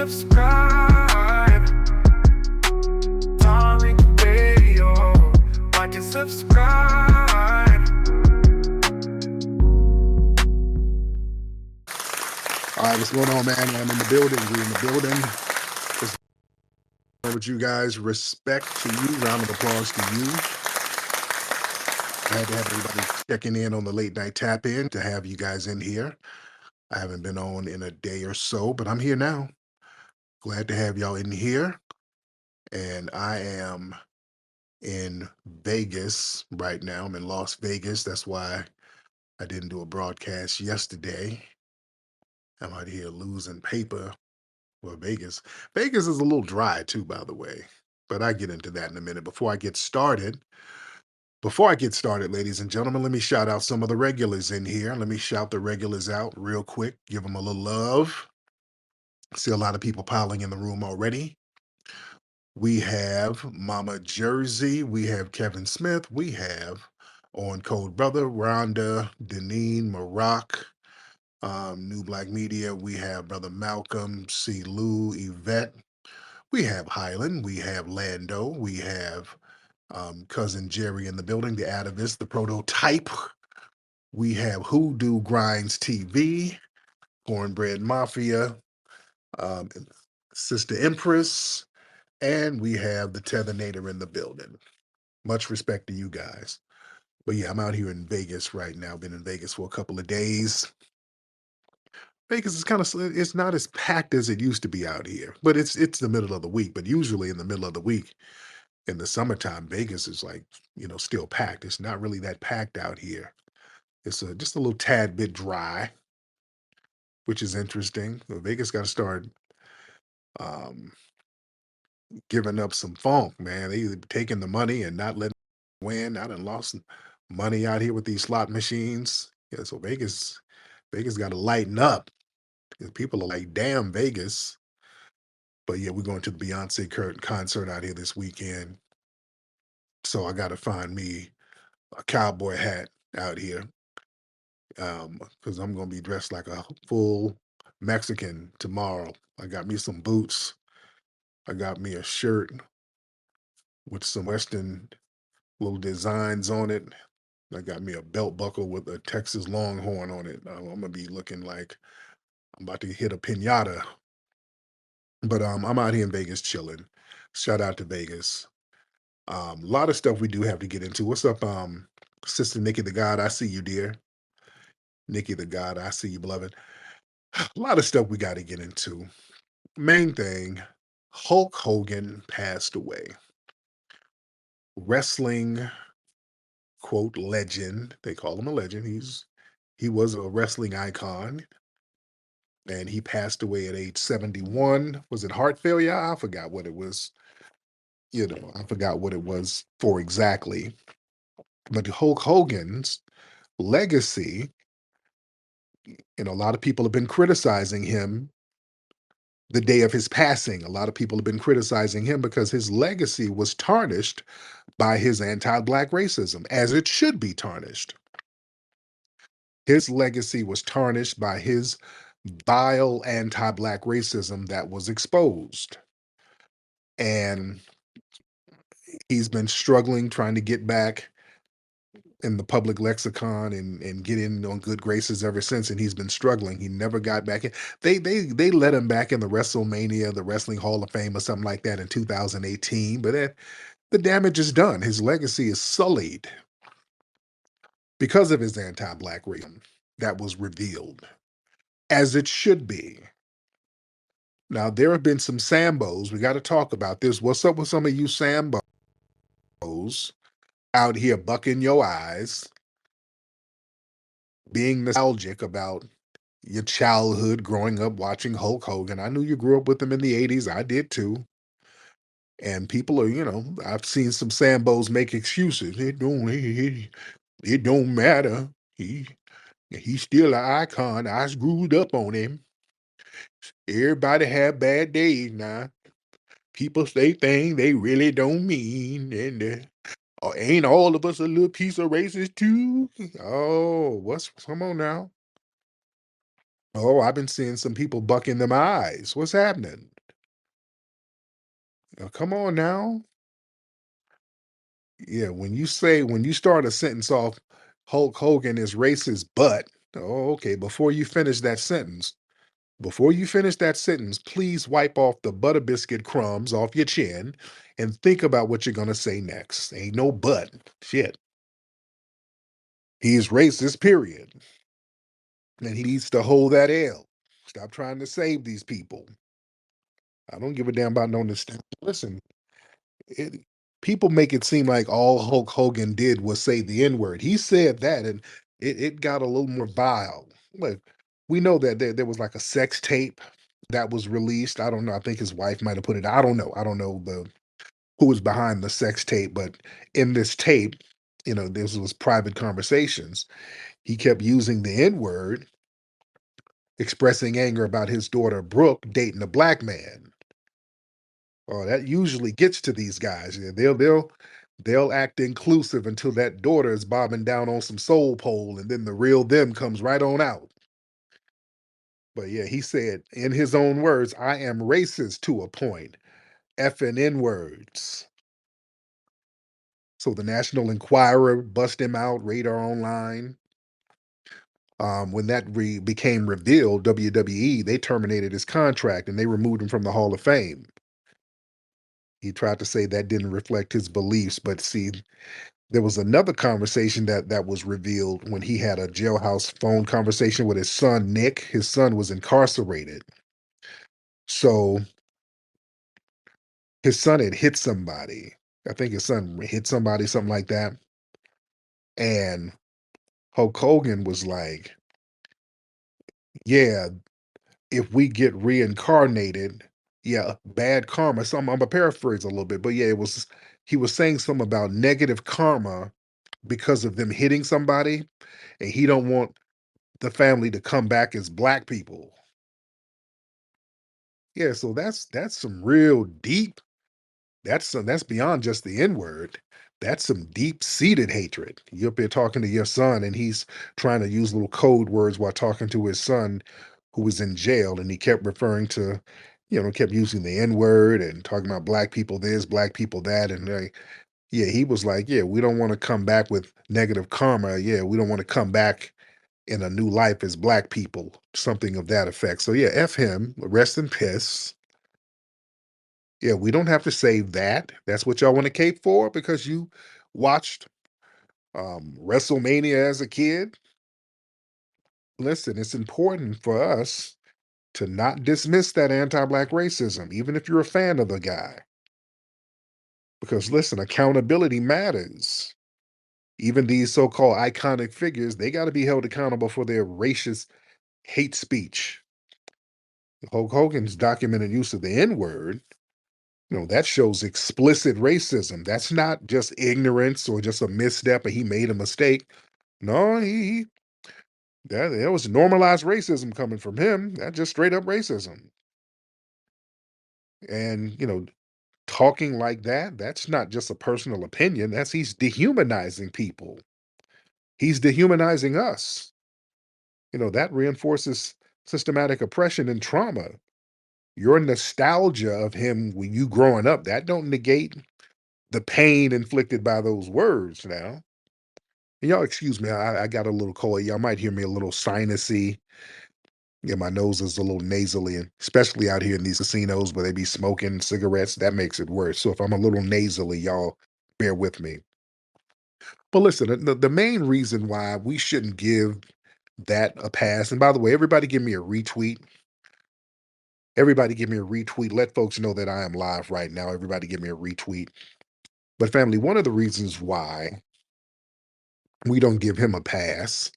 subscribe. Tariq Radio. Like and subscribe. All right, what's going on, man? I'm in the building. We're in the building. What's going on with you guys? Respect to you. Round of applause to you. I had to have everybody checking in on the late night tap in to have you guys in here. I haven't been on in a day or so, but I'm here now. Glad to have y'all in here. And I am in Vegas right now. I'm in Las Vegas. That's why I didn't do a broadcast yesterday. I'm out here losing paper. Well, Vegas. Vegas is a little dry too, by the way. But I get into that in a minute. Before I get started, ladies and gentlemen, let me shout out some of the regulars in here. Let me shout the regulars out real quick. Give them a little love. See a lot of people piling in the room already. We have Mama Jersey. We have Kevin Smith. We have On Code Brother, Rhonda, Deneen, Maroc, New Black Media. We have Brother Malcolm, C. Lou, Yvette. We have Highland. We have Lando. We have Cousin Jerry in the building, the atavist, the prototype. We have Hoodoo Grinds TV, Cornbread Mafia, um, Sister Empress, and we have the Tethanator in the building. Much respect to you guys. But yeah, I'm out here in Vegas right now. Been in Vegas for a couple of days. Vegas is it's not as packed as it used to be out here, but it's the middle of the week. But usually in the middle of the week, in the summertime, Vegas is like, still packed. It's not really that packed out here. It's just a little tad bit dry, which is interesting. Vegas got to start um, giving up some funk, man. They either taking the money and not letting it win. I done lost money out here with these slot machines. Yeah, so Vegas got to lighten up. 'Cause people are like, damn, Vegas. But yeah, we're going to the Beyonce concert out here this weekend. So I got to find me a cowboy hat out here because I'm going to be dressed like a full Mexican tomorrow. I got me some boots. I got me a shirt with some Western little designs on it. I got me a belt buckle with a Texas Longhorn on it. I'm going to be looking like I'm about to hit a pinata. But I'm out here in Vegas chilling. Shout out to Vegas. A lot of stuff we do have to get into. What's up, Sister Nikki the God? I see you, dear. Nikki the God, I see you, beloved. A lot of stuff we got to get into. Main thing, Hulk Hogan passed away. Wrestling, quote, legend. They call him a legend. He was a wrestling icon. And he passed away at age 71. Was it heart failure? I forgot what it was. I forgot what it was for exactly. But Hulk Hogan's legacy, a lot of people have been criticizing him the day of his passing. A lot of people have been criticizing him because his legacy was tarnished by his anti-Black racism, as it should be tarnished. His legacy was tarnished by his vile anti-Black racism that was exposed. And he's been struggling, trying to get back in the public lexicon and get in on good graces ever since, and he's been struggling. He never got back in. They let him back in the WrestleMania, the Wrestling Hall of Fame or something like that in 2018, but the damage is done. His legacy is sullied because of his anti-Black racism that was revealed, as it should be. Now, there have been some Sambos. We got to talk about this. What's up with some of you Sambos out here bucking your eyes, being nostalgic about your childhood growing up watching Hulk Hogan? I knew you grew up with him in the 80s. I did too. And people are, I've seen some Sambos make excuses. It don't matter. He's still an icon. I screwed up on him. Everybody have bad days now. People say things they really don't mean. And ain't all of us a little piece of racist too? Oh, come on now. Oh, I've been seeing some people bucking them eyes. What's happening? Come on now. Yeah, when you start a sentence off, Hulk Hogan is racist, but oh, okay, before you finish that sentence, please wipe off the butter biscuit crumbs off your chin and think about what you're gonna say next. Ain't no but. Shit. He is racist, period. And he needs to hold that L. Stop trying to save these people. I don't give a damn about no nostalgia. Listen, it, people make it seem like all Hulk Hogan did was say the N word. He said that, and it got a little more vile. Look, we know that there was like a sex tape that was released. I don't know. I think his wife might have put it. I don't know. I don't know who was behind the sex tape, but in this tape, this was private conversations. He kept using the N word, expressing anger about his daughter Brooke dating a black man. Oh, that usually gets to these guys. Yeah, they'll act inclusive until that daughter is bobbing down on some soul pole, and then the real them comes right on out. But yeah, he said in his own words, "I am racist to a point, effing n words." So the National Enquirer bust him out, Radar Online. When that became revealed, WWE they terminated his contract and they removed him from the Hall of Fame. He tried to say that didn't reflect his beliefs, but see, there was another conversation that was revealed when he had a jailhouse phone conversation with his son Nick. His son was incarcerated. So his son had hit somebody. I think his son hit somebody, something like that. And Hulk Hogan was like, "Yeah, if we get reincarnated, yeah, bad karma." Some I'm gonna paraphrase a little bit, but yeah, he was saying something about negative karma because of them hitting somebody, and he don't want the family to come back as black people. Yeah, so that's some real deep. That's beyond just the N word. That's some deep seated hatred. You're up there talking to your son, and he's trying to use little code words while talking to his son, who was in jail, and he kept referring to, kept using the N word and talking about black people this, black people that, and yeah, he was like, yeah, we don't want to come back with negative karma. Yeah, we don't want to come back in a new life as black people, something of that effect. So yeah, F him, rest in piss. Yeah, we don't have to save that. That's what y'all want to cape for because you watched WrestleMania as a kid. Listen, it's important for us to not dismiss that anti-black racism, even if you're a fan of the guy. Because listen, accountability matters. Even these so-called iconic figures, they got to be held accountable for their racist hate speech. Hulk Hogan's documented use of the N-word, that shows explicit racism. That's not just ignorance or just a misstep or he made a mistake. No, there was normalized racism coming from him. That's just straight up racism. And, talking like that, that's not just a personal opinion. He's dehumanizing people. He's dehumanizing us. That reinforces systematic oppression and trauma. Your nostalgia of him when you growing up, that don't negate the pain inflicted by those words now. And y'all excuse me, I got a little cold. Y'all might hear me a little sinusy. Yeah, my nose is a little nasally, and especially out here in these casinos where they be smoking cigarettes, that makes it worse. So if I'm a little nasally, y'all bear with me. But listen, the main reason why we shouldn't give that a pass, and by the way, everybody give me a retweet. Everybody give me a retweet. Let folks know that I am live right now. Everybody give me a retweet. But family, one of the reasons why we don't give him a pass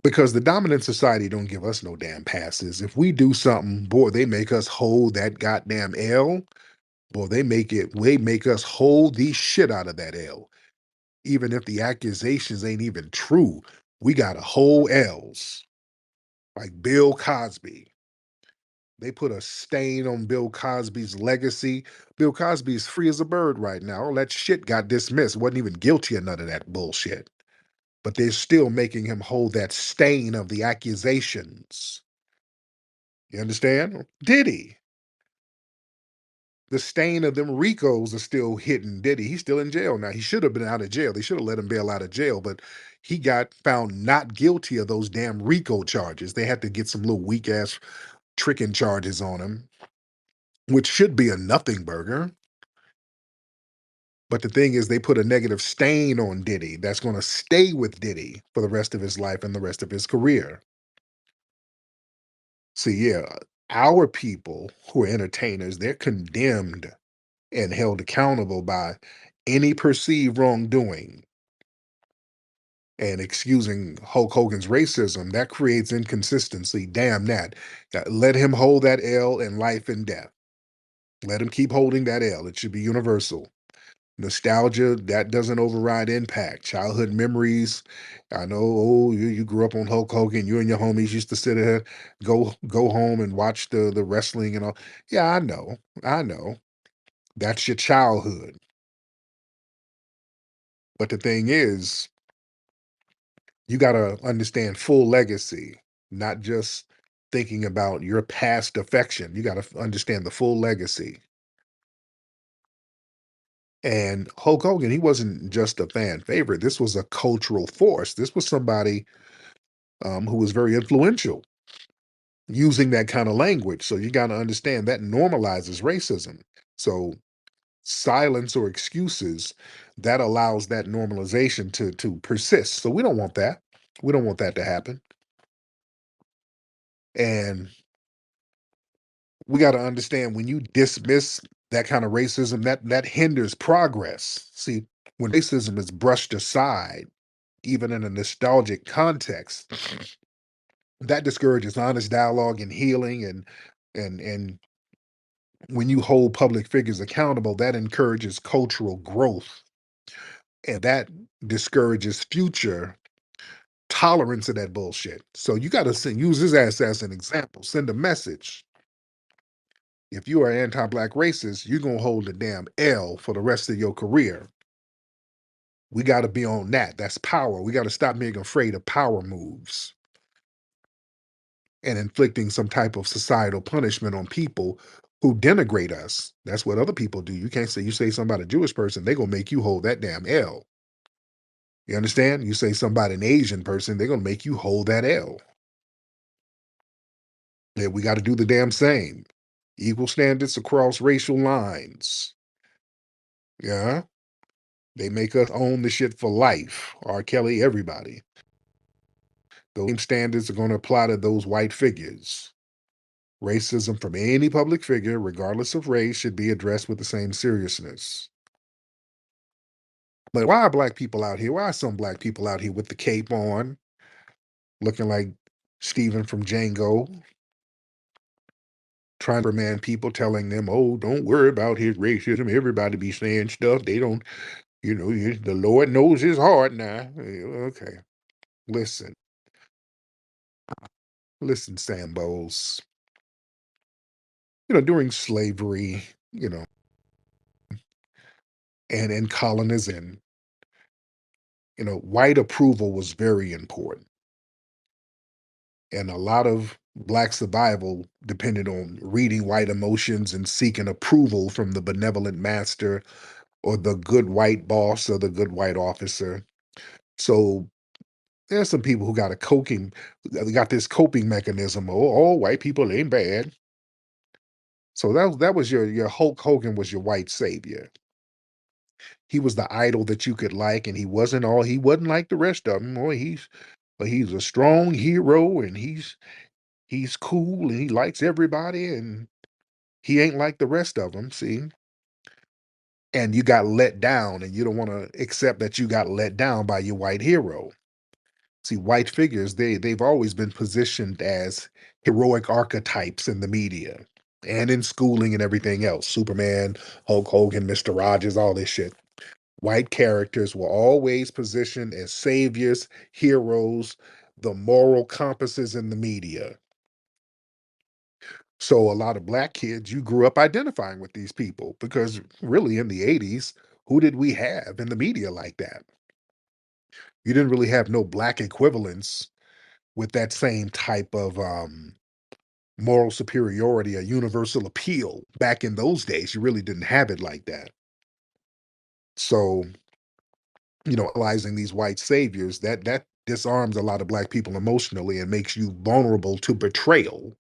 because the dominant society don't give us no damn passes. If we do something, boy, they make us hold that goddamn L. Boy, they make us hold the shit out of that L. Even if the accusations ain't even true, we got to hold L's. Like Bill Cosby. They put a stain on Bill Cosby's legacy. Bill Cosby is free as a bird right now. All that shit got dismissed. Wasn't even guilty of none of that bullshit. But they're still making him hold that stain of the accusations. You understand? Did he? the stain of them Ricos are still hitting Diddy. He's still in jail now. He should have been out of jail. They should have let him bail out of jail, but he got found not guilty of those damn Rico charges. They had to get some little weak ass tricking charges on him, which should be a nothing burger. But the thing is, they put a negative stain on Diddy that's going to stay with Diddy for the rest of his life and the rest of his career. See, yeah, our people who are entertainers, they're condemned and held accountable by any perceived wrongdoing. And excusing Hulk Hogan's racism, that creates inconsistency. Damn that. Let him hold that L in life and death. Let him keep holding that L. It should be universal. Nostalgia, that doesn't override impact. Childhood memories. I know, oh, you grew up on Hulk Hogan. You and your homies used to sit there, go home and watch the wrestling and all. Yeah, I know. I know. That's your childhood. But the thing is, you got to understand full legacy, not just thinking about your past affection. You got to understand the full legacy. And Hulk Hogan, he wasn't just a fan favorite. This was a cultural force. This was somebody who was very influential using that kind of language. So you got to understand that normalizes racism. So silence or excuses that allows that normalization to persist. So we don't want that. We don't want that to happen. And we got to understand when you dismiss that kind of racism, that hinders progress. See, when racism is brushed aside, even in a nostalgic context, that discourages honest dialogue and healing. And when you hold public figures accountable, that encourages cultural growth, and that discourages future tolerance of that bullshit. So you got to use his ass as an example. Send a message. If you are anti-black racist, you're gonna hold the damn L for the rest of your career. We got to be on that. That's power. We got to stop being afraid of power moves and inflicting some type of societal punishment on people who denigrate us. That's what other people do. You can't say you say something about a Jewish person, they gonna make you hold that damn L. You understand? You say something about an Asian person, they're gonna make you hold that L. Yeah, we got to do the damn same. Equal standards across racial lines. Yeah. They make us own the shit for life. R. Kelly, everybody. Those same standards are going to apply to those white figures. Racism from any public figure, regardless of race, should be addressed with the same seriousness. But why are black people out here? Why are some black people out here with the cape on, looking like Steven from Django, trying to reprimand people, telling them, oh, don't worry about his racism. Everybody be saying stuff. They don't, the Lord knows his heart now. Okay. Listen, listen, Sambos. During slavery, you know, and in colonizing, white approval was very important. And a lot of black survival depended on reading white emotions and seeking approval from the benevolent master or the good white boss or the good white officer. So there's some people who got this coping mechanism. Oh, all white people ain't bad. So that was your Hulk Hogan was your white savior. He was the idol that you could like, and he wasn't like the rest of them. Boy, he's a strong hero, and he's cool, and he likes everybody, and he ain't like the rest of them. See, and you got let down, and you don't want to accept that you got let down by your white hero. See, white figures, they've always been positioned as heroic archetypes in the media and in schooling and everything else. Superman, Hulk Hogan, Mr. Rogers, all this shit. White characters were always positioned as saviors, heroes, the moral compasses in the media. So a lot of black kids, you grew up identifying with these people because really in the 80s, who did we have in the media like that? You didn't really have no black equivalents with that same type of moral superiority, a universal appeal. Back in those days, you really didn't have it like that. So, realizing these white saviors, that disarms a lot of black people emotionally and makes you vulnerable to betrayal.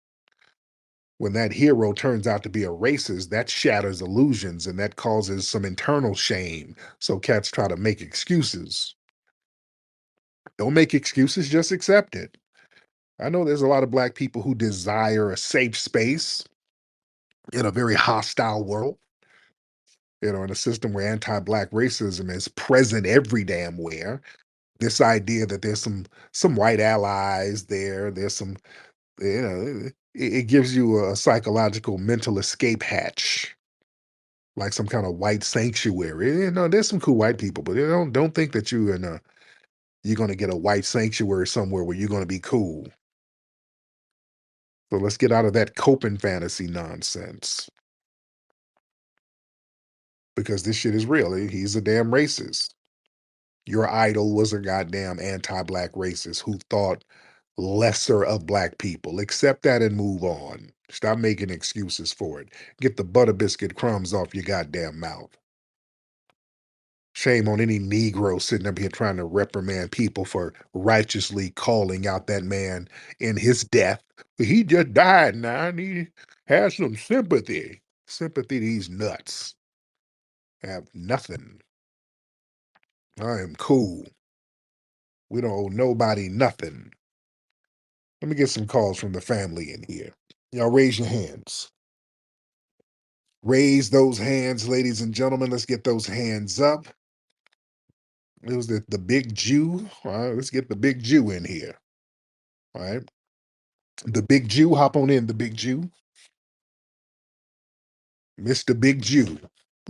When that hero turns out to be a racist, that shatters illusions and that causes some internal shame. So cats try to make excuses. Don't make excuses, just accept it. I know there's a lot of black people who desire a safe space in a very hostile world, in a system where anti-black racism is present every damn where. This idea that there's some white allies there's some, it gives you a psychological mental escape hatch, like some kind of white sanctuary. There's some cool white people, but don't think that you're gonna get a white sanctuary somewhere where you're gonna be cool. So let's get out of that coping fantasy nonsense because this shit is real. He's a damn racist. Your idol was a goddamn anti-black racist who thought lesser of black people. Accept that and move on. Stop making excuses for it. Get the butter biscuit crumbs off your goddamn mouth. Shame on any Negro sitting up here trying to reprimand people for righteously calling out that man in his death. He just died now and he has some sympathy. Sympathy to these nuts. Have nothing. I am cool. We don't owe nobody nothing. Let me get some calls from the family in here. Y'all raise your hands. Raise those hands, ladies and gentlemen. Let's get those hands up. It was the big Jew. All right, let's get the big Jew in here. All right. The big Jew, hop on in, the big Jew. Mr. Big Jew.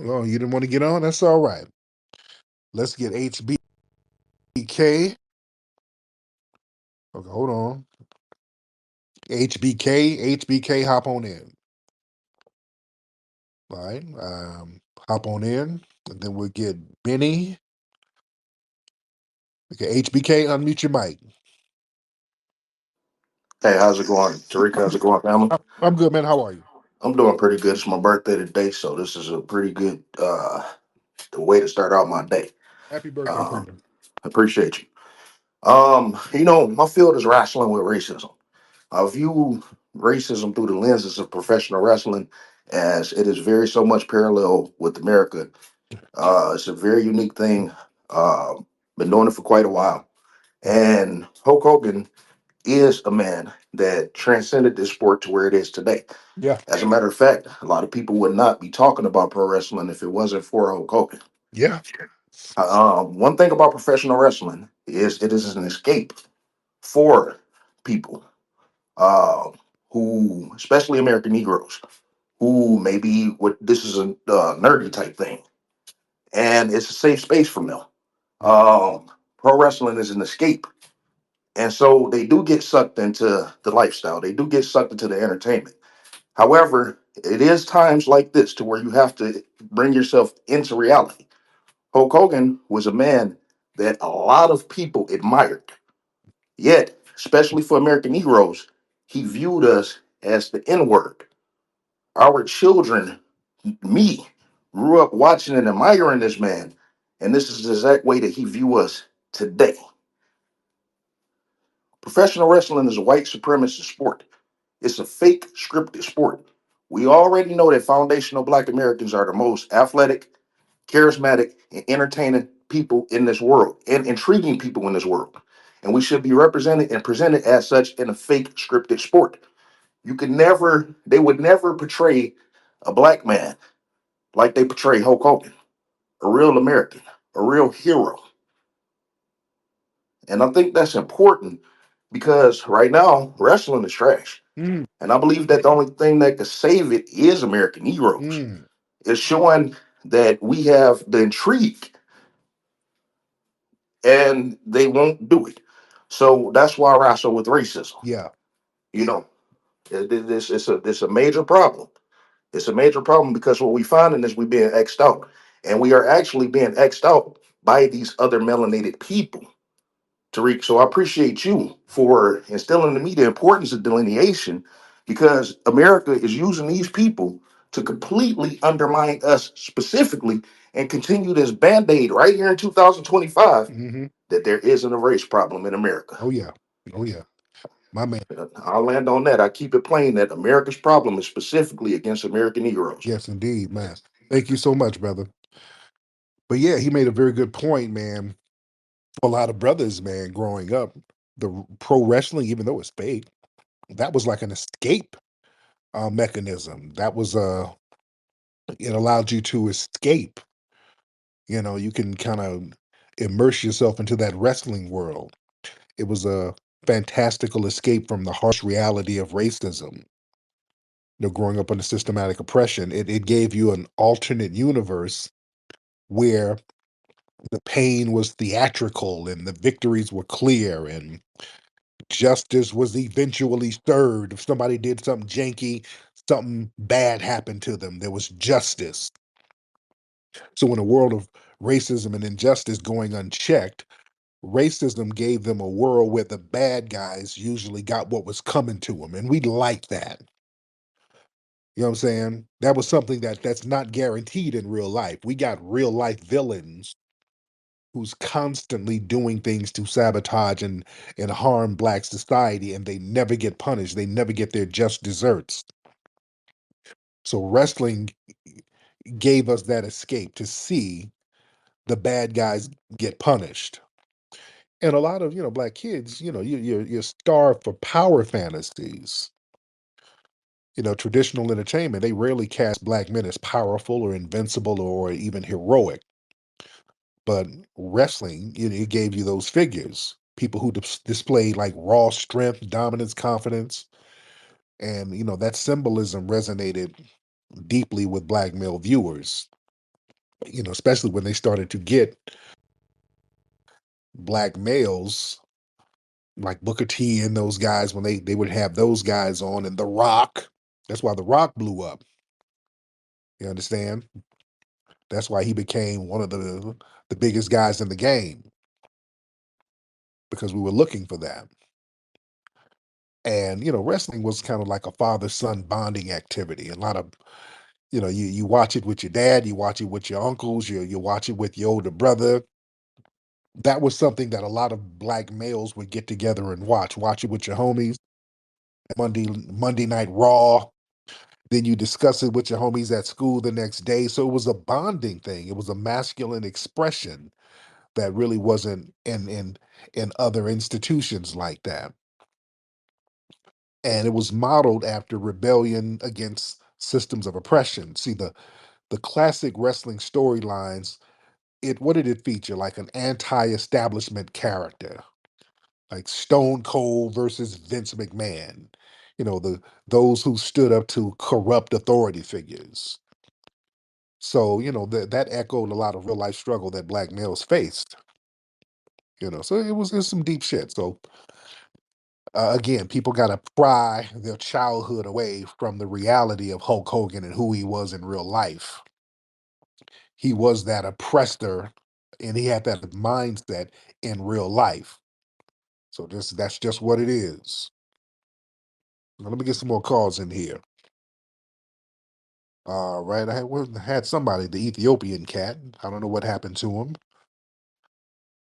Oh, you didn't want to get on? That's all right. Let's get HBK. Okay, hold on. HBK, hop on in. All right. Hop on in. And then we'll get Benny. Okay, HBK, unmute your mic. Hey, how's it going, Tariq? How's it going, family? I'm good, man. How are you? I'm doing pretty good. It's my birthday today, so this is a pretty good the way to start out my day. Happy birthday to Um, you. I appreciate you. My field is wrestling with racism. I view racism through the lenses of professional wrestling, as it is very so much parallel with America. It's a very unique thing. Been doing it for quite a while, and Hulk Hogan is a man that transcended this sport to where it is today. Yeah, As a matter of fact, a lot of people would not be talking about pro wrestling if it wasn't for Hulk Hogan. yeah, One thing about professional wrestling is it is an escape for people uh, who, especially American Negroes, who maybe what this is a nerdy type thing, and it's a safe space from them. yeah, Um, Pro wrestling is an escape, and so they do get sucked into the lifestyle. They do get sucked into the entertainment. However, it is times like this to where you have to bring yourself into reality. Hulk Hogan was a man that a lot of people admired. Yet, especially for American Negroes, he viewed us as the N word. Our children, me, grew up watching and admiring this man. And this is the exact way that he view us today. Professional wrestling is a white supremacist sport. It's a fake scripted sport. We already know that foundational black Americans are the most athletic, charismatic, and entertaining people in this world and intriguing people in this world. And we should be represented and presented as such in a fake scripted sport. They would never portray a black man like they portray Hulk Hogan, a real American, a real hero. And I think that's important because right now, wrestling is trash. mm, And I believe that the only thing that could save it is American Heroes. mm, It's showing that we have the intrigue and they won't do it. So that's why I wrestle with racism. yeah, You know, it's a major problem. It's a major problem because what we finding is we being X'd out. And we are actually being X'd out by these other melanated people. Tariq, so I appreciate you for instilling in me the importance of delineation because America is using these people to completely undermine us specifically and continue this band-aid right here in 2025 Hmm. that there isn't a race problem in America. Oh yeah. Oh yeah. My man. I'll land on that. I keep it plain that America's problem is specifically against American Negroes. Yes, indeed, man. Thank you so much, brother. But yeah, he made a very good point, man. For a lot of brothers, man, growing up, the pro wrestling, even though it's fake, that was like an escape mechanism. That was it allowed you to escape. You can kind of immerse yourself into that wrestling world. It was a fantastical escape from the harsh reality of racism. Growing up under systematic oppression, it gave you an alternate universe where the pain was theatrical and the victories were clear and justice was eventually served. If somebody did something janky, something bad happened to them, there was justice. So, in a world of racism and injustice going unchecked, racism gave them a world where the bad guys usually got what was coming to them. And we like that. You know what I'm saying? That was something that's not guaranteed in real life. We got real life villains who's constantly doing things to sabotage and harm black society, and they never get punished. They never get their just desserts. So wrestling gave us that escape to see the bad guys get punished. And a lot of black kids, you're starved for power fantasies. Traditional entertainment, they rarely cast black men as powerful or invincible or even heroic. But wrestling, it gave you those figures, people who displayed like raw strength, dominance, confidence, and that symbolism resonated deeply with black male viewers. Especially when they started to get black males like Booker T and those guys when they would have those guys on, and The Rock. That's why The Rock blew up. You understand? That's why he became one of the biggest guys in the game, because we were looking for that. And wrestling was kind of like a father son bonding activity. A lot of you watch it with your dad, you watch it with your uncles, you watch it with your older brother. That was something that a lot of black males would get together and watch it with your homies. Monday Night Raw. Then you discuss it with your homies at school the next day. So it was a bonding thing. It was a masculine expression that really wasn't in other institutions like that. And it was modeled after rebellion against systems of oppression. See, the classic wrestling storylines, what did it feature? Like an anti-establishment character, like Stone Cold versus Vince McMahon. Those who stood up to corrupt authority figures. So that echoed a lot of real life struggle that black males faced. So it was some deep shit. So again, people got to pry their childhood away from the reality of Hulk Hogan and who he was in real life. He was that oppressor, and he had that mindset in real life. So that's just what it is. Now, let me get some more calls in here. All right, I had somebody, the Ethiopian cat. I don't know what happened to him.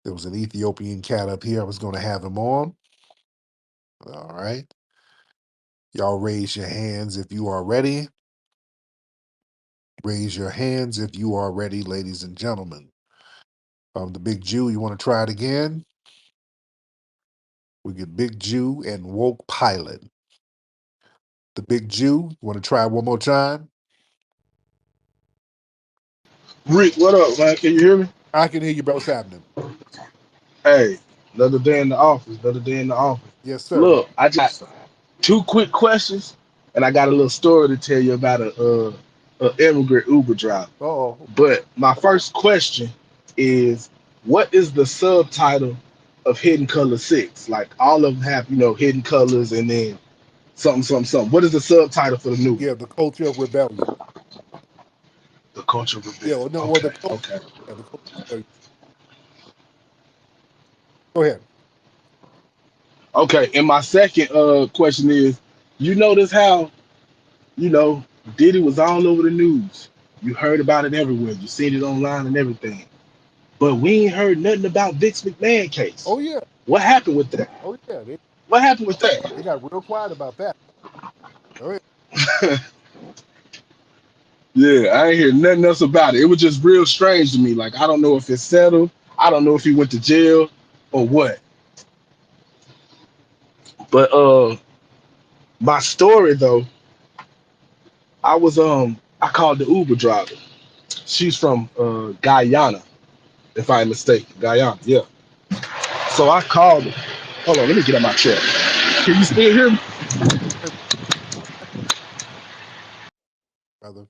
There was an Ethiopian cat up here. I was going to have him on. All right. Y'all raise your hands if you are ready. Raise your hands if you are ready, ladies and gentlemen. The Big Jew, you want to try it again? We get Big Jew and Woke Pilot. The Big Jew, you want to try it one more time? Rick, what up, man? Can you hear me? I can hear you, bro. What's happening? Hey, another day in the office, another day in the office. Yes, sir. Look, I just two quick questions, and I got a little story to tell you about a immigrant Uber driver. Oh, But my first question is, what is the subtitle of Hidden Color Six? Like all of them have, hidden colors, and then something, something, something. What is the subtitle for the new one? yeah, the culture of rebellion. The Culture of Yeah, Rebellion. or no, or the Okay, culture. okay, Yeah, the culture of rebellion. Go ahead. okay. And my second question is, You notice how, you know, Diddy was all over the news. You heard about it everywhere. You seen it online and everything. But we ain't heard nothing about Vince McMahon case. Oh yeah, What happened with that? oh yeah. What happened with They that? got real quiet about that. Oh yeah. Yeah, I ain't hear nothing else about it. It was just real strange to me. Like, I don't know if it's settled. I don't know if he went to jail or what. But my story though, I called the Uber driver. She's from Guyana, if I'm mistaken. Guyana, yeah. So I called her. Hold on, let me get on my chair. Can you still hear me? Brother.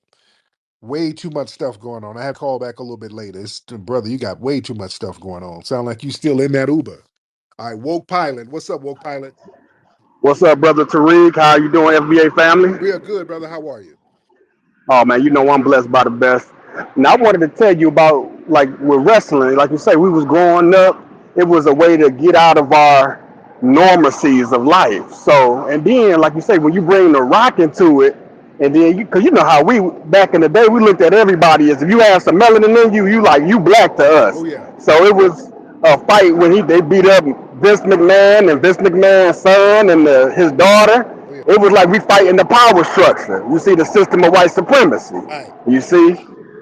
Way too much stuff going on. I have to call back a little bit later. Brother, you got way too much stuff going on. Sound like you still in that Uber. All right, Woke Pilot. What's up, Woke Pilot? What's up, brother Tariq? How you doing, FBA family? We are good, brother. How are you? Oh man, you know I'm blessed by the best. Now I wanted to tell you about like with wrestling, like you say, we was growing up. It was a way to get out of our normacies of life. So and then, like you say, when you bring the rock into it, and then because you know how we back in the day we looked at everybody as if you had some melanin in you, you like you black to Oh us. yeah. So it was a fight when they beat up Vince McMahon and Vince McMahon's son and his daughter. Oh yeah. It was like we fighting the power structure. You see the system of white supremacy. Right. You see,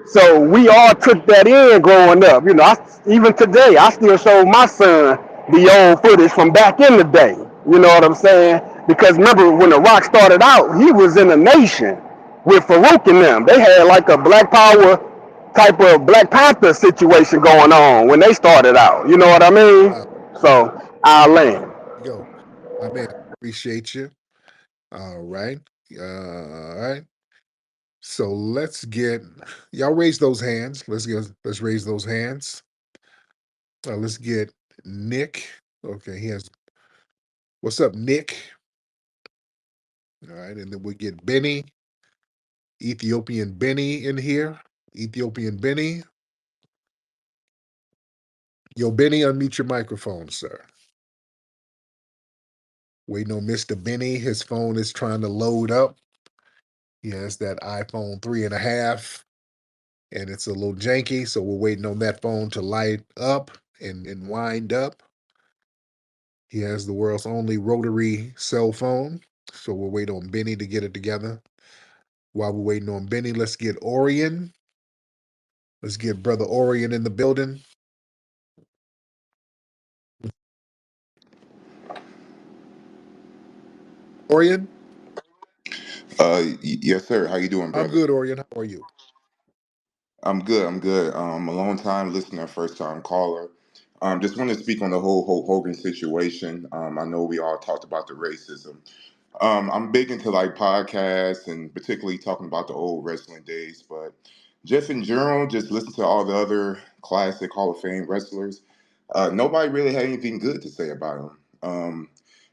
so we all took that in growing up. You know, even today, I still show my son the old footage from back in the day. You know what I'm saying? Because remember when the Rock started out, he was in a nation with Farouk and them. They had like a Black Power type of Black Panther situation going on when they started out. You know what I mean? Uh, So I land. you go. My man, appreciate you. All right. All right. So let's get y'all raise those hands. Let's raise those hands. Let's get Nick. Okay, he has what's up, Nick? All right, and then we get Benny, Ethiopian Benny in here. Ethiopian Benny. Yo, Benny, unmute your microphone, sir. Waiting on Mr. Benny. His phone is trying to load up. He has that iPhone 3.5, and it's a little janky, so we're waiting on that phone to light up and wind up. He has the world's only rotary cell phone, so we'll wait on Benny to get it together. While we're waiting on Benny, let's get Orion. Let's get Brother Orion in the building. Orion? Yes, sir. How you doing, I'm brother? good, Orion. How are you? I'm good. I'm good. A long time listener, first time caller. Just want to speak on the whole Hulk Hogan situation. I know we all talked about the racism. I'm big into like podcasts and particularly talking about the old wrestling days, but just in general, just listen to all the other classic Hall of Fame wrestlers. Nobody really had anything good to say about him.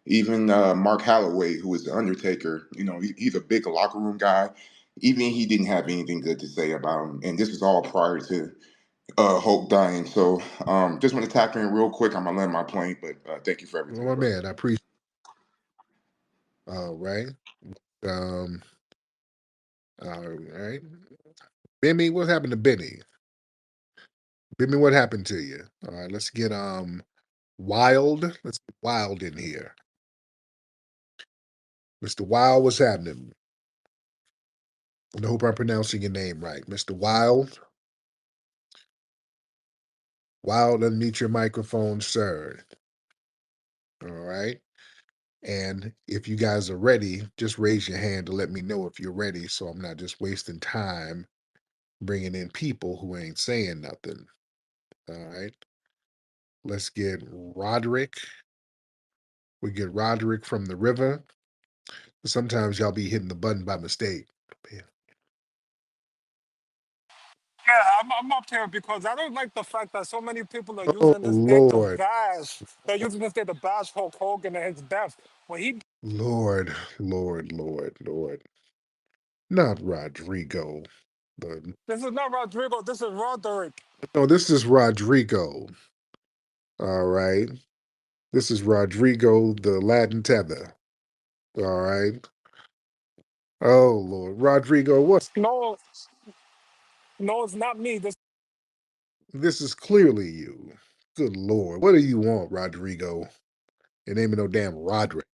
Even Mark Halloway, who was the Undertaker, he's a big locker room guy. Even he didn't have anything good to say about him, and this was all prior to Hulk dying. So, just want to tap in real quick. I'm gonna land my plane, but thank you for Well, everything, my brother. man, I appreciate. All right. Um, all right. Benny, what happened to Benny? Benny, what happened to you? All right, let's get Wild. Let's get Wild in here. Mr. Wild, what's happening? I hope I'm pronouncing your name right. Mr. Wild. Wild, unmute your microphone, sir. All right. And if you guys are ready, just raise your hand to let me know if you're ready so I'm not just wasting time bringing in people who ain't saying nothing. All right. Let's get Roderick. We get Roderick from the river. Sometimes y'all be hitting the button by mistake. Yeah, I'm up here because I don't like the fact that so many people are Oh using this day to Lord. bash. They're using this day to bash Hulk Hogan and his death. When he, Lord, Lord, Lord, Lord. Not Rodrigo. The, this is not Rodrigo. This is Roderick. no, this is Rodrigo. All right. This is Rodrigo, the Latin tether. All right. Oh Lord, Rodrigo, what's No, no, it's not me. this? Is clearly you. Good Lord, what do you want, Rodrigo? Your name is no damn Roderick.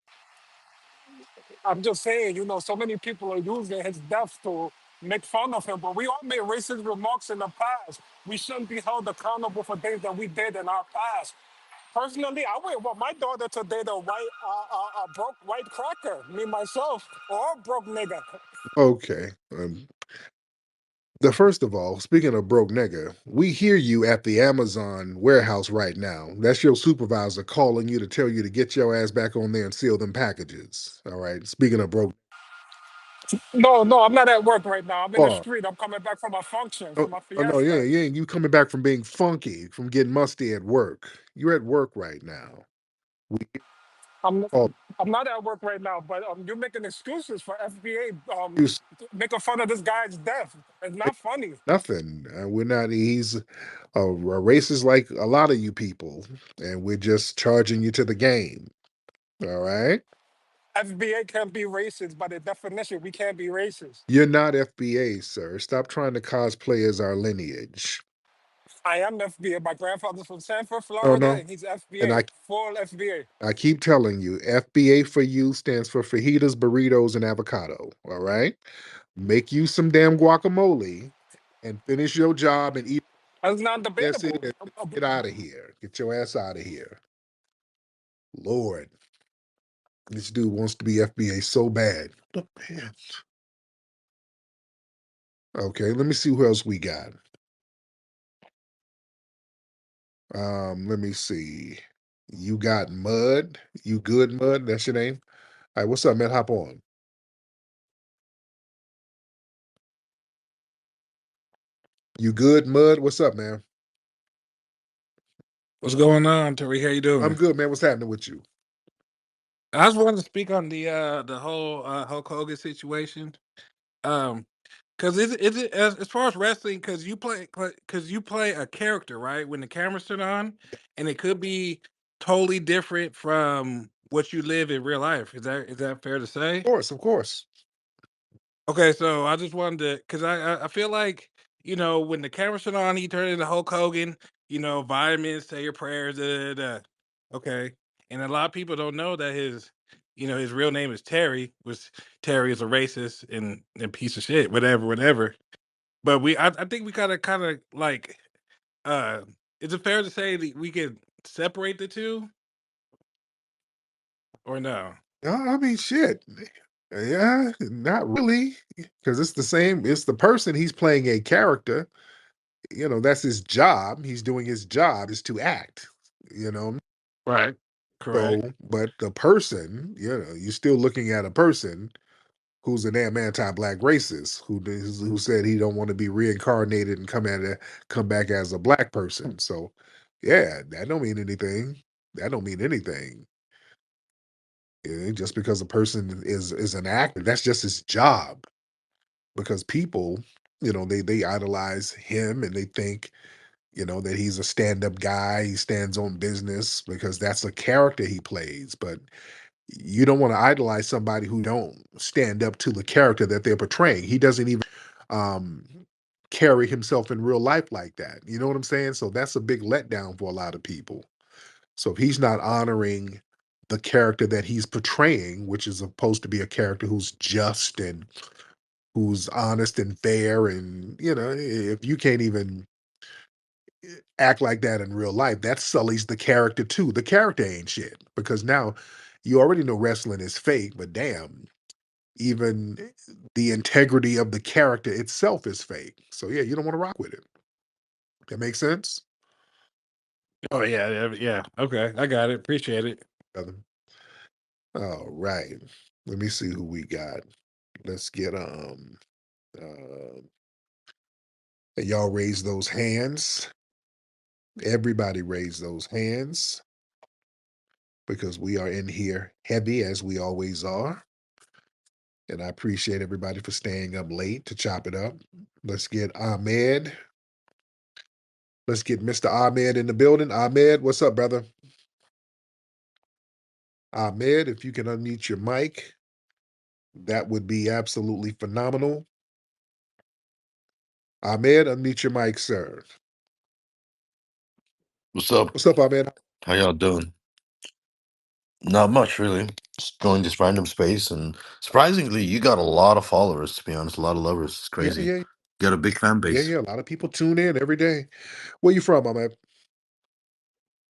I'm just saying, so many people are using his death to make fun of him, but we all made racist remarks in the past. We shouldn't be held accountable for things that we did in our past. Personally, I wouldn't want my daughter to date a broke white cracker, me myself, or a broke nigga. Okay. The first of all, speaking of broke nigga, we hear you at the Amazon warehouse right now. That's your supervisor calling you to tell you to get your ass back on there and seal them packages. All right. Speaking of broke, No, no, I'm not at work right now. I'm in the oh, street. I'm coming back from a function for oh, my oh, no, yeah, fiesta. yeah. You coming back from being funky, from getting musty at work. You're at work right now. We I'm all I'm not at work right now, but you're making excuses for FBA use making fun of this guy's death. It's not funny. nothing. We're not. He's a racist like a lot of you people, and we're just charging you to the game. All right. FBA can't be racist. By the definition, we can't be racist. You're not FBA, sir. Stop trying to cosplay as our lineage. I am FBA. My grandfather's from Sanford, Oh Florida, no. and he's And FBA, full FBA. I keep telling you, FBA for you stands for fajitas, burritos, and avocado. All right. Make you some damn guacamole and finish your job and eat. That's not That's it. debatable. Get out of here. Get your ass out of here. Lord, this dude wants to be FBA so bad. Oh, man. Okay, let me see who else we got. Let me see. You got Mud. You good, Mud? That's your name. All right, what's up, man? Hop on. You good, Mud? What's up, man? What's going on, Tariq? How you I'm doing? good, man. What's happening with you? I just wanted to speak on the whole Hulk Hogan situation. Um, because is it as far as wrestling? Because you play a character, right? When the cameras turn on, and it could be totally different from what you live in real life. Is that fair to say? Of course, of course. Okay, so I just wanted to, because I feel like, when the cameras turn on, he turned into Hulk Hogan, vitamins, say your prayers, da, da, da. Okay. And a lot of people don't know that his real name is Terry, which Terry is a racist and piece of shit, whatever, whatever. But I think we kind of like, uh, is it fair to say that we could separate the two or no? I mean, shit. Yeah, not really, because it's the same. It's the person. He's playing a character. That's his job. He's doing his job is to act. You know, Right. Correct. so but the person, you're still looking at a person who's an damn anti-black racist who said he don't want to be reincarnated and come back as a black person. So, yeah, that don't mean anything. That don't mean anything. Just because a person is an actor, that's just his job. Because people, they idolize him and they think, that he's a stand-up guy. He stands on business because that's a character he plays. But you don't want to idolize somebody who don't stand up to the character that they're portraying. He doesn't even um, carry himself in real life like that. You know what I'm saying? So that's a big letdown for a lot of people. So if he's not honoring the character that he's portraying, which is supposed to be a character who's just and who's honest and fair, and if you can't even act like that in real life, that sullies the character too. The character ain't shit because now you already know wrestling is fake, but damn, even the integrity of the character itself is fake. So yeah, you don't want to rock with it. That makes sense, Oh yeah, yeah, yeah. Okay, I got it. Appreciate it. brother. All right. Let me see who we got. Let's get uh y'all raise those hands. Everybody raise those hands because we are in here heavy as we always are. And I appreciate everybody for staying up late to chop it up. Let's get Ahmed. Let's get Mr. Ahmed in the building. Ahmed, what's up, brother? Ahmed, if you can unmute your mic That would be absolutely phenomenal. Ahmed, unmute your mic, sir. What's up? What's up, Ahmed? How y'all doing? Not much, really. Just going this random space, and surprisingly, you got a lot of followers. To be honest, a lot of lovers. It's Yeah, crazy. yeah, You got a big fan yeah, base. yeah. A lot of people tune in every day. Where you from, Ahmed?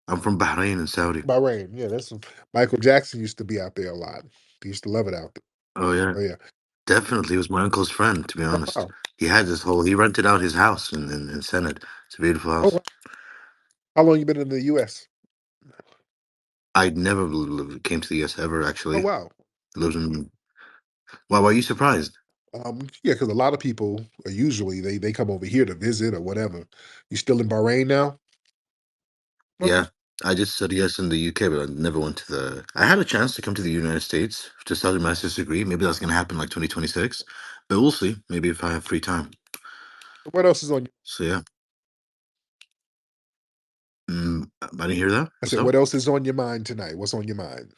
I'm from Bahrain in Saudi. Bahrain. Yeah, that's Michael Jackson used to be out there a lot. He used to love it out Oh yeah, there. Oh yeah. definitely. He was my uncle's friend. To be Oh honest, wow. he had this whole. He rented out his house in Senate. It's a beautiful Oh house. wow. How long you been in the U.S.? I never came to the US ever. Oh Actually, wow. lives in. Why? Why are you surprised? Yeah, because a lot of people are usually they come over here to visit or whatever. You still in Bahrain now? Okay. Yeah, I just said yes in the UK, but I never went to the. I had a chance to come to the United States to start a master's degree. Maybe that's gonna happen like 2026, but we'll see. Maybe if I have free time. What else is on? So yeah, I didn't hear that. I What's said, up? what else is on your mind tonight? What's on your mind?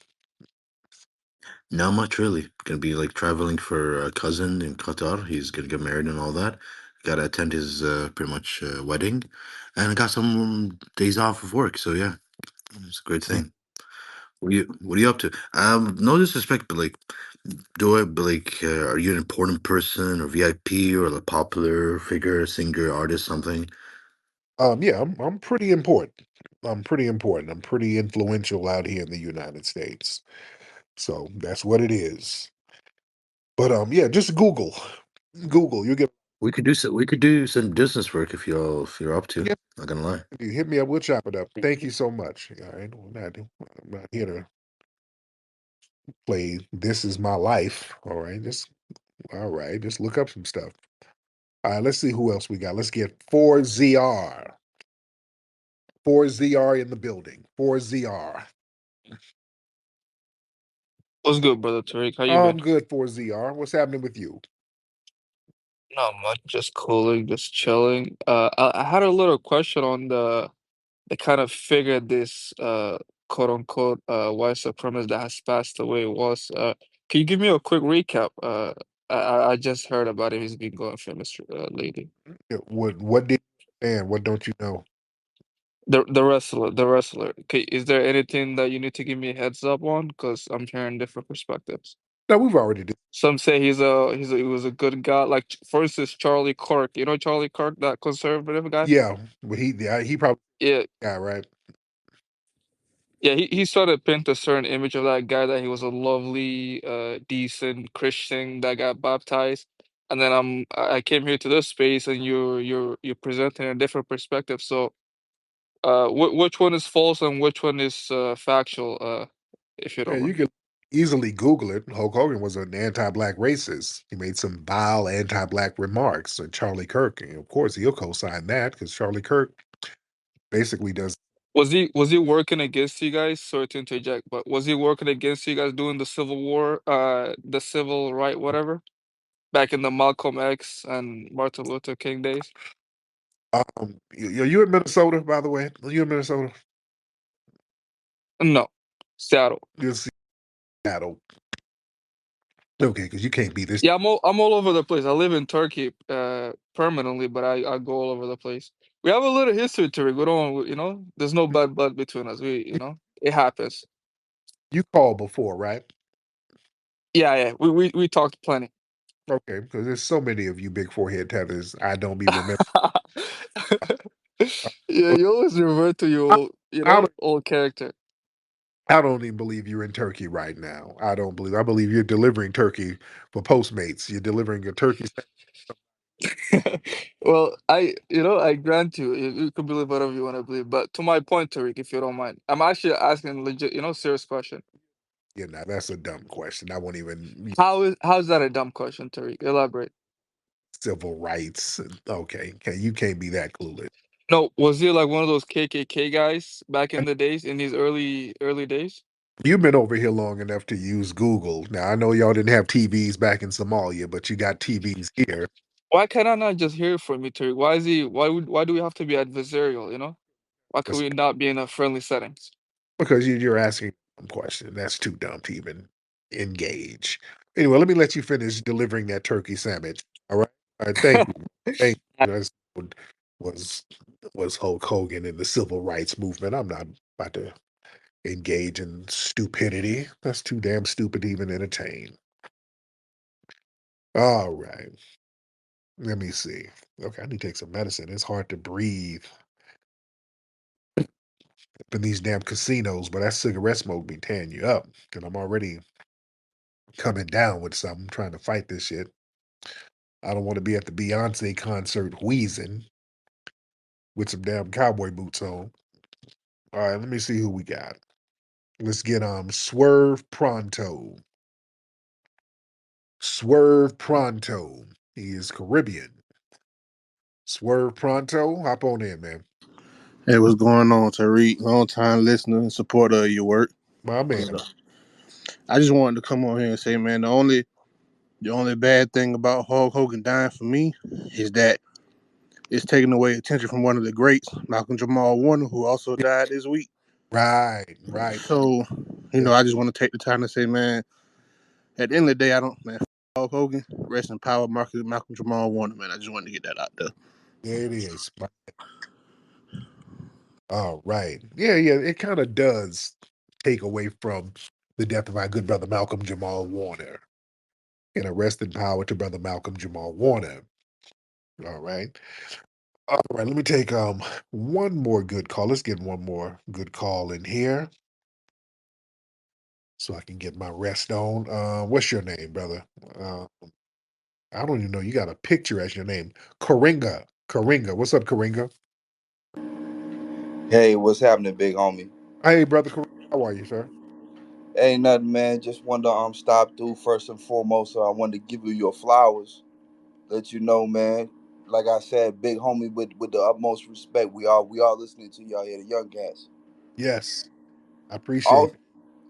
Not much really. Gonna be like traveling for a cousin in Qatar. He's gonna get married and all that. Gotta attend his pretty much wedding, and I got some days off of work. So yeah, it's a great thing. What are you up to? No disrespect, but like, are you an important person or VIP or a popular figure, singer, artist, something? Yeah, I'm pretty important. I'm pretty important. I'm pretty influential out here in the United States. So that's what it is. But yeah, just Google. Google. You get We could do some business work if you're up to. yeah, Not gonna lie. you hit me up, we'll chop it up. Thank you so much. All right. I'm not here to play This Is My Life. All right, just look up some stuff. All right, let's see who else we got. Let's get 4ZR. 4ZR in the building. 4ZR. What's good, brother Tariq? How you I'm been? good, 4ZR. What's happening with you? Not much, just cooling, just chilling. I had a little question on the kind of figure this quote unquote white supremacist that has passed away was. Can you give me a quick recap? I just heard about him. He's been going famous lately. Yeah, what did you understand? What don't you know? The wrestler, the wrestler. Okay, is there anything that you need to give me a heads up on? Because I'm hearing different perspectives. No, we've already did. Some say he was a good guy. Like for instance, Charlie Kirk. You know Charlie Kirk, that conservative guy. Yeah, but he probably Yeah, got right. yeah. He sort of paint a certain image of that guy that he was a lovely, decent Christian that got baptized. And then I came here to this space, and you're presenting a different perspective. So, which one is false and which one is factual? If you Yeah, don't you mind. can easily Google it. Hulk Hogan was an anti-black racist. He made some vile anti-black remarks. And Charlie Kirk, and of course, he'll co-sign that because Charlie Kirk basically does. Was he working against you guys? Sorry to interject, but was he working against you guys doing the Civil War, the civil right, whatever, back in the Malcolm X and Martin Luther King days? You in Minnesota, by the way? Are you in Minnesota? No, Seattle. You'll see Seattle. Okay, because you can't be this. Yeah, I'm all over the place. I live in Turkey permanently, but I go all over the place. We have a little history to it. We don't, there's no bad blood between us. It happens. You called before, right? Yeah, yeah. We talked plenty. Okay, because there's so many of you big forehead tethers. I don't be remember. Yeah, you always revert to your I, old, I don't. old character. I don't even believe you're in Turkey right now. I don't believe. I believe you're delivering turkey for Postmates. You're delivering a turkey. Well, I grant you, you can believe whatever you want to believe. But to my point, Tariq, if you don't mind, I'm actually asking legit, serious question. Yeah, now that's a dumb question. I won't even How's that a dumb question, Tariq? Elaborate. civil rights. Okay, you can't be that clueless. No, was he like one of those KKK guys back in the days, in these early days? You've been over here long enough to use Google. Now I know y'all didn't have TVs back in Somalia, but you got TVs here Why can I not just hear from you, Tariq? Why do we have to be adversarial? Why can we not be in a friendly settings? because you're asking a dumb question. That's too dumb to even. engage. Anyway, let me let you finish delivering that turkey sandwich. All right. All right. Thank you. Thank you. That's what was was Hulk Hogan in the civil rights movement. I'm not about to engage in stupidity. That's too damn stupid to even entertain. All right. Let me see. Okay, I need to take some medicine. It's hard to breathe up in these damn casinos, but that cigarette smoke be tearing you up. And I'm already coming down with something, trying to fight this shit. I don't want to be at the Beyonce concert wheezing with some damn cowboy boots on. All right, let me see who we got. Let's get Swerve Pronto. Swerve Pronto. He is Caribbean. Swerve Pronto, hop on in, man. Hey, what's going on, Tariq? Long time listener and supporter of your work. My man. But, I just wanted to come on here and say, man, the only bad thing about Hulk Hogan dying for me is that it's taking away attention from one of the greats, Malcolm Jamal Warner, who also died this week. Right, right. So, Yeah, I just want to take the time to say, man, at the end of the day, Hulk Hogan, rest in power, Malcolm Jamal Warner, man. I just wanted to get that out there. there it is. All right. Yeah, yeah. It kind of does take away from the death of our good brother Malcolm Jamal Warner. And a rest in power to brother Malcolm Jamal Warner. All right. All right. Let me take one more good call. Let's get one more good call in here so I can get my rest on. What's your name, brother? Uh, I don't even know. You got a picture as your name. Karinga. Karinga. What's up, Karinga? Hey, what's happening, big homie? Hey, brother Karinga. How are you, sir? Ain't nothing, man. Just wanted to stop through first and foremost. So I wanted to give you your flowers. Let you know, man. Like I said, big homie, with the utmost respect. We all listening to y'all here, the young cats. Yes. I appreciate All it.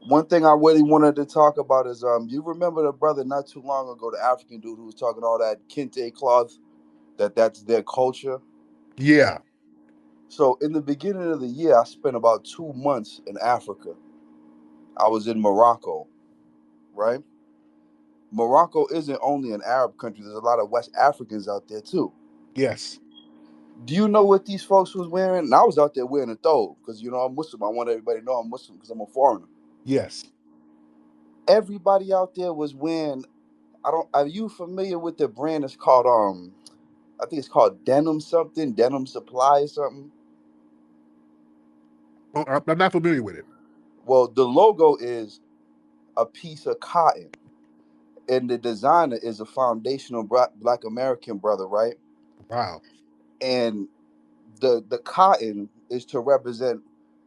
one thing I really wanted to talk about is you remember the brother not too long ago, the African dude who was talking all that kente cloth, that's their culture. Yeah. So in the beginning of the year, I spent about 2 months in Africa. I was in Morocco, right? Morocco isn't only an Arab country. There's a lot of West Africans out there too. Yes. Do you know what these folks was wearing? And I was out there wearing a thobe because I'm Muslim. I want everybody to know I'm Muslim because I'm a foreigner. Yes. Everybody out there was wearing. I don't. Are you familiar with the brand? It's called I think it's called Denim something, Denim Supply or something. Oh, I'm not familiar with it. Well, the logo is a piece of cotton, and the designer is a foundational Black American brother, right? Wow. And the cotton is to represent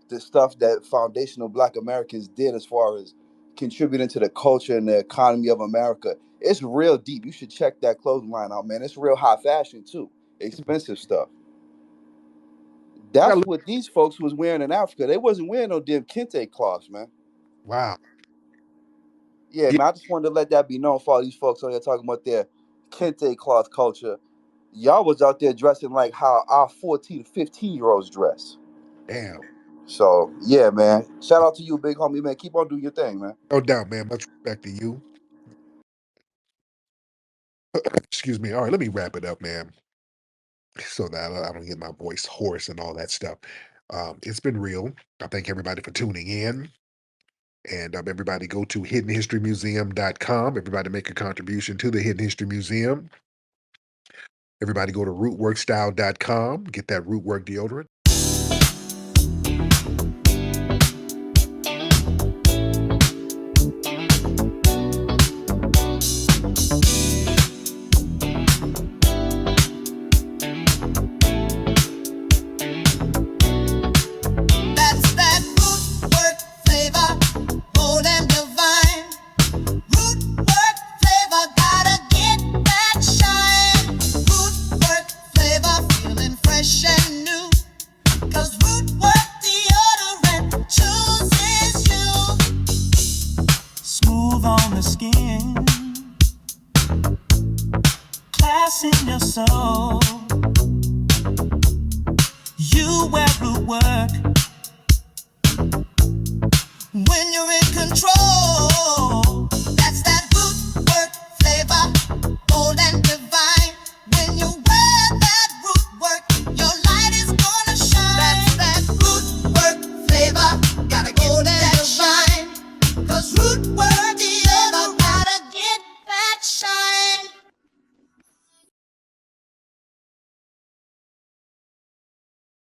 the stuff that foundational Black Americans did as far as contributing to the culture and the economy of America. It's real deep. You should check that clothing line out, man. It's real high fashion too, expensive stuff. I gotta That's look. what these folks was wearing in Africa. They wasn't wearing no damn kente cloths, man. Wow. Yeah, Yeah. man. I just wanted to let that be known for all these folks out here talking about their kente cloth culture. Y'all was out there dressing like how our 14 to 15-year-olds dress. Damn. So yeah, man. Shout out to you, big homie, man. Keep on doing your thing, man. No doubt, man. Much respect to you. Excuse me. All right, let me wrap it up, man, so that I don't get my voice hoarse and all that stuff. It's been real. I thank everybody for tuning in. And everybody go to hiddenhistorymuseum.com. Everybody make a contribution to the Hidden History Museum. Everybody go to rootworkstyle.com. Get that rootwork deodorant. That's that root work flavor, bold and divine. Root work flavor, gotta get that shine. Root work flavor, feeling fresh and new. 'Cause root work deodorant chooses you. Smooth on the skin, class in your soul. You wear root work when you're in control.